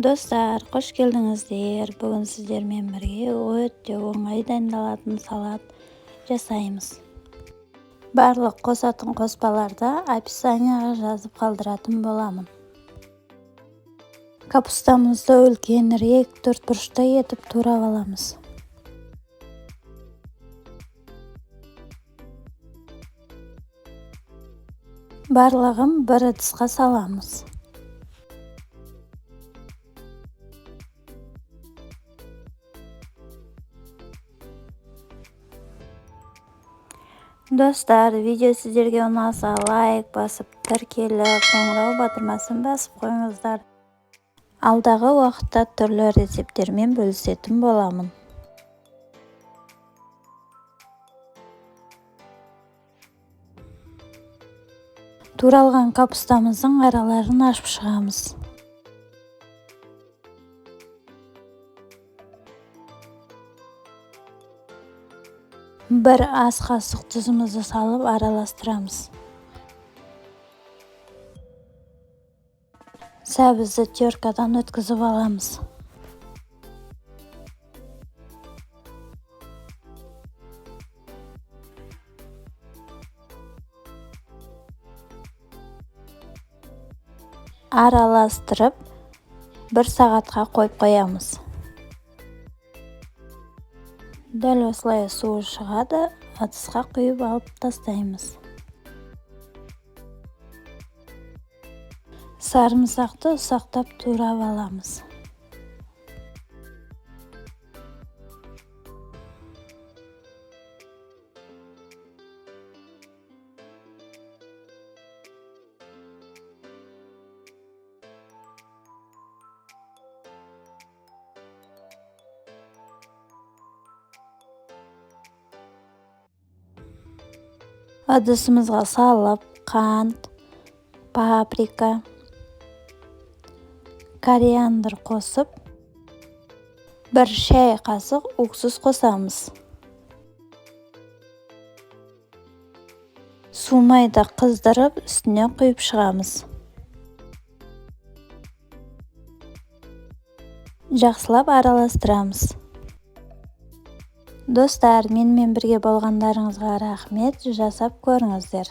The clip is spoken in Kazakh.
Достар, қош келдіңіздер. Бүгін сіздермен бірге өте оңай дайындалатын салат жасаймыз. Барлық қосатын қоспаларды описанияға жазып қалдыратын боламын. Капустамызды үлкенірек төртбұрыштай етіп турап аламыз. Барлығын бір ыдысқа саламыз. Достар, видео сіздерге ұнаса лайк басып, тіркеліп, қоңырау батырмасын басып қойыңыздар. Алдағы уақытта түрлі рецептермен бөлісетін боламын. Туралған капустамыздың араларын ашып шығамыз. Бір ас қасық тұзымызды салып араластырамыз. Сәбізді теркадан өткізіп аламыз. Араластырып, 1 сағатқа қойып қоямыз. Дәл осылай суы шығады, ыдысқа құйып алып тастаймыз. Сарымсақты ұсақтап турап аламыз. Ыдысымызға салып, қант, паприка, кориандр қосып, 1 шай қасық уксус қосамыз. Сумайды қыздырып, үстіне құйып шығамыз. Жақсылап араластырамыз. Достар, менімен бірге болғандарыңызға рахмет, жасап көріңіздер.